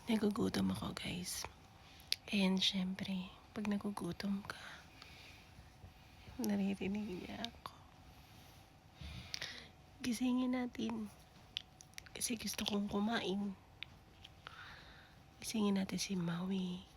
Nagugutom ako, guys. And syempre, pag nagugutom ka, naririnig niya ako. Gisingin natin. Kasi gusto kong kumain. Gisingin natin si Maui.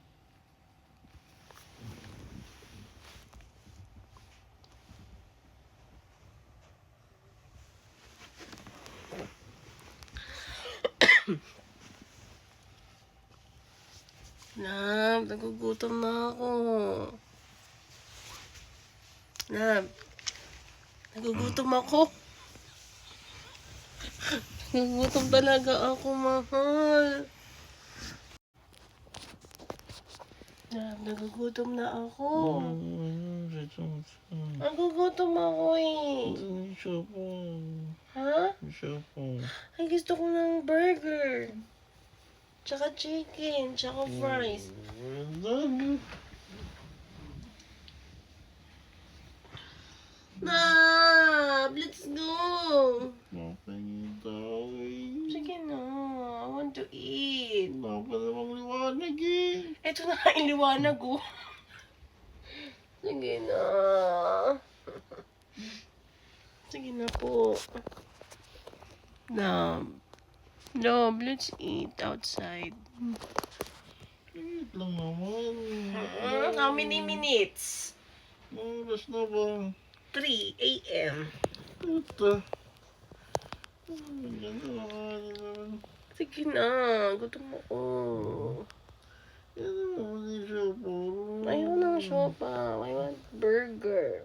Nab, nagugutom na ako. Nab, nagugutom ako. Nagugutom talaga ako, mahal. Nab, nagugutom na ako. Nagugutom ako eh. Ha? Ay, gusto ko ng burger. Tsaka chicken, tsaka fries. Nab, let's go. Sige na, I want to eat. Ito na nga yung liwanag oh. Sige na. Sige na po. Nab, let's eat outside. Eat lang naman. How many minutes? Oras na ba? 3 a.m. Ito. Sige na, gutom ako. Yan naman yung sopa. Ayaw ng sopa. I want burger.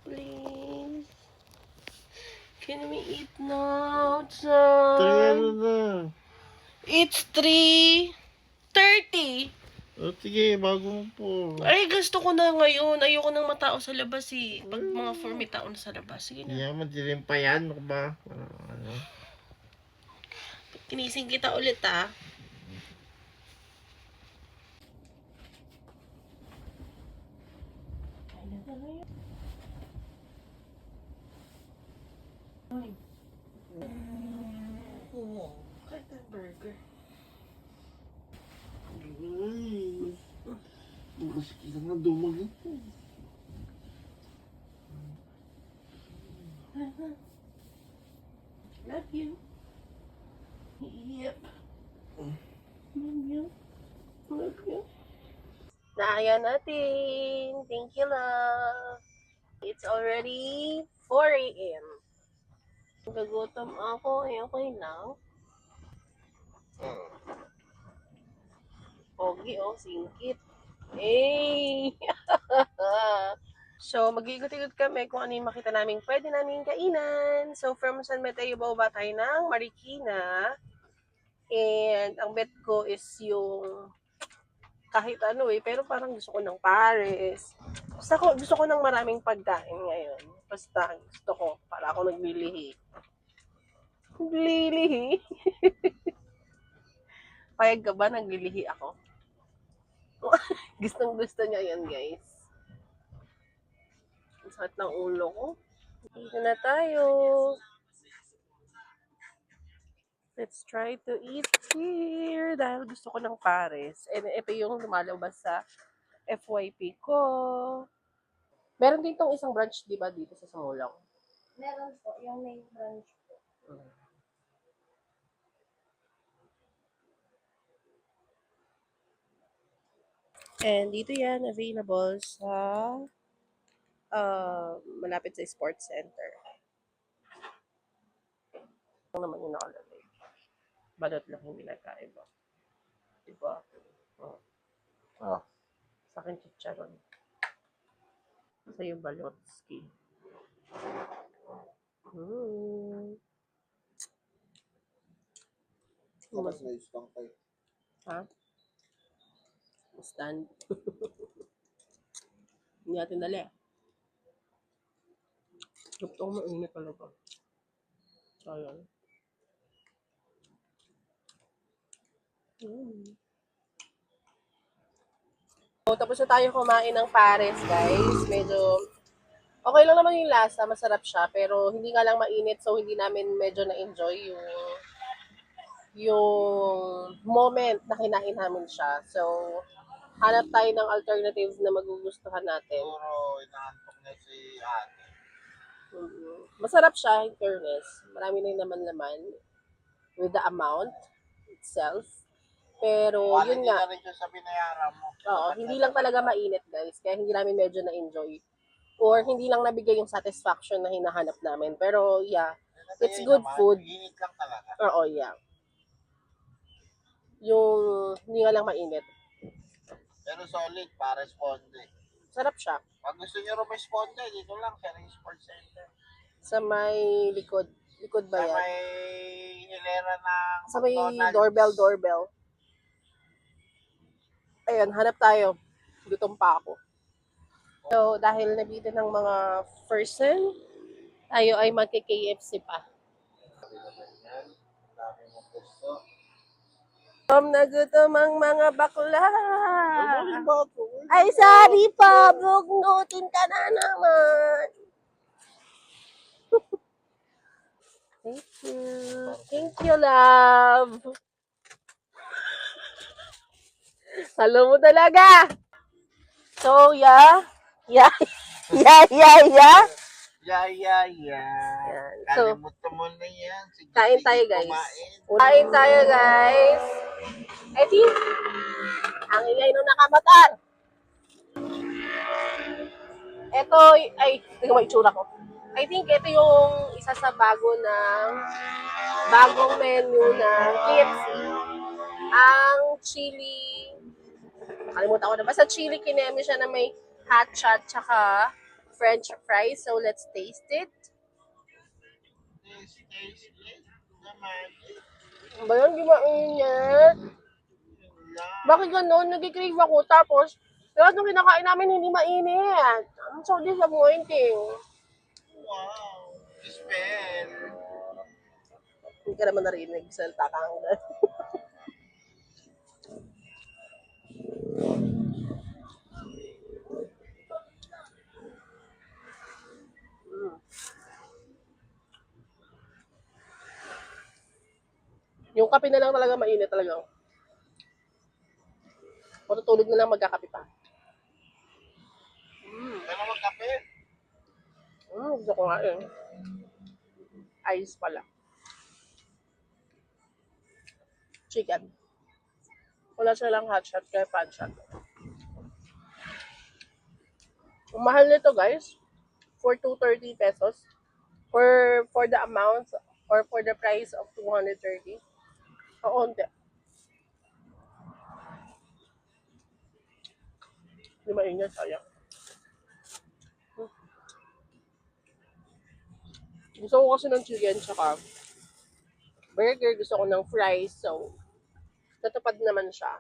Please. Can we eat now outside? Na. It's 3:30. O sige, bago mo po. Ay, gusto ko na ngayon. Ayoko nang matao sa labas eh. Pag mga 4 may tao na sa labas. Sige na. Hindi madilim pa yan. Ano ba? Ano? Kinising kita ulit ah. Kahit ang burger. Ay. Mas kita na dumag ito. Love you. Yep. Love you. Love you. Naaya natin. Thank you, love. It's already 4 a.m. Nagugutom ako. Okay lang. Pogi, oh. Singkit. Hey! So, mag-iikot-ikot kami kung ano yung makita namin pwede namin kainan. So, from San Mateo, bababa tayo ng Marikina. And, ang bet ko is yung kahit ano eh, pero parang gusto ko ng Paris. Gusto ko ng maraming pagkain ngayon. Basta gusto ko, para ako naglilihi. Naglilihi? Payag ka ba naglilihi ako? Gustong gusto niya yan, guys. Ang sakit ng ulo ko. Dito na tayo. Let's try to eat here. Dahil gusto ko ng Paris. And ito yung lumalabas sa FYP ko. Meron din tong isang branch, di ba, dito sa Samulong? Meron po, yung main branch po. And dito yan, available sa malapit sa sports center. Ito naman yung nakalagay. Balot lang hindi nagkaiba. Diba? Oh. Ah. Sa akin chicharon. Sa yung balotski. Tapos na istang kayo. Ha? Stand. Hindi natin dali. Gusto ko mainit talaga. Sayang. So, tapos na tayo kumain ng Paris, guys. Medyo okay lang naman yung lasa, masarap siya, pero hindi nga lang mainit, so hindi namin medyo na-enjoy yung moment na kinain namin siya. So, hanap tayo ng alternatives na magugustuhan natin. Siguro, inaantok na si ate. Masarap siya, in fairness. Marami na yung laman-laman with the amount itself. Pero, yun Quality nga. na rin yun sa binayaran mo. Oo, hindi lang talaga mainit, guys. Kaya hindi namin medyo na-enjoy. Or hindi lang nabigay yung satisfaction na hinahanap namin. Pero, yeah. It's good food. Init lang talaga. Oo, yeah. Yung hindi nga lang mainit. Pero solid, para responde. Sarap siya. Pag gusto nyo responde, dito lang sa Ring Sports Center. Sa may likod. Likod ba Sa yan? may hilera ng Sa may McDonald's. doorbell. Ayun, hanap tayo. Gutom pa ako. So, dahil nabitin ng mga person, tayo ay magki-KFC pa. Dami mo gusto. Gutom na gutom ang mga bakla. Ba't? Ay, sorry po. Bugnutin ka na naman. Thank you. Thank you, love. Halo mo talaga. So, yeah. Yeah. Yeah. Yan. So, Kalimutan mo na yan. Sige, kain sige, tayo, guys. kumain. Kain tayo, guys. Eti, ang ingay nung nakamatar. Ito, ay, tingnan mo itsura ko. I think ito yung isa sa bagong menu ng KFC. Ang chili, nakalimutan ko na. Basta chili kineme siya na may hot shot tsaka french fries. So, let's taste it. Taste. Naman. Ba yun, di mainit? Bakit ganun? Nag-crave ako. Tapos, lahat nung kinakain namin hindi mainit. I'm so disappointing. Wow. Spell. Hindi ka naman narinig. Salta ka hanggang. Yung kape na lang talaga mainit talaga. Matutulog na lang magkakape pa. Pero magkape. Gusto ko nga eh. Ice pala. Chicken. Wala silang hot shot kaya pan shot. Ang mahal nito guys. For 230 pesos. For the amount or for the price of 230. Kaunti. Hindi maingat, sayang. Gusto ko kasi ng chicken tsaka burger. Gusto ko ng fries. So, natupad naman siya.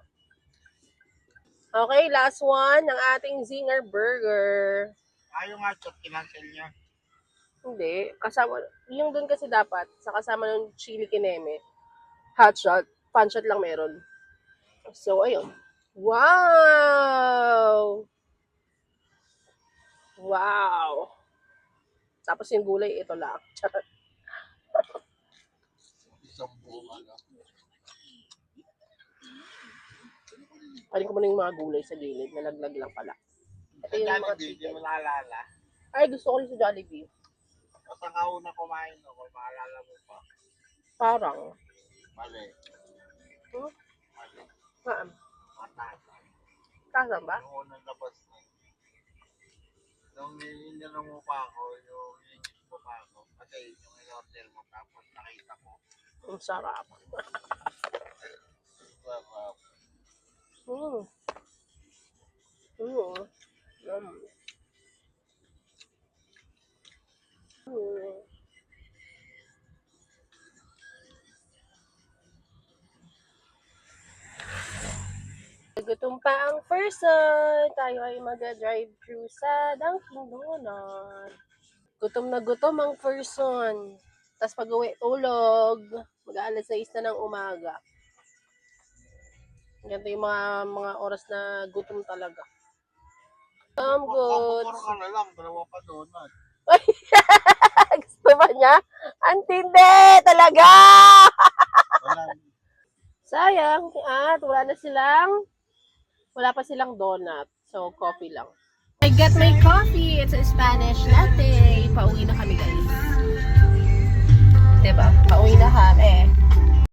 Okay, last one ng ating Zinger Burger. Ayaw nga chop, kinancel niya. Hindi. Kasama, yung dun kasi dapat, sa kasama ng chili kineme, hot shot, pan shot lang meron. So, ayun. Wow! Wow! Tapos yung gulay, ito lang. Charot. Isang buwan. Paling ko muna yung mga gulay sa gilid. Nalaglag lang pala. Ito Sa yung mga Jollibee, hindi chicken. mo naalala. Ay, gusto ko rin sa Jollibee. O sa kauna kumain ako, maalala mo pa. Parang. Mali. Hmm? Mali. Saan? Matata. Saan ba? Yung unang labas na. Nung nilinyan mo pa ako, yung inigit mo pa ako. Kasi yung in-order mo, tapos nakita ko. Ang sarap. Sarap. Mm. Gutom pa ang person. Tayo ay mag-drive-thru sa Dunkin' Donuts. Gutom na gutom ang person. Tapos pag-uwi, tulog. Mag-aalas 6 na ng umaga. Ganito yung mga oras na gutom talaga. I'm good. Puro ka na lang, dalawa pa donut. Gusto ba niya? Ang tindi talaga! Wala. Sayang. At wala pa silang donut. So, coffee lang. I got my coffee. It's a Spanish latte. Pauwi na kami, guys.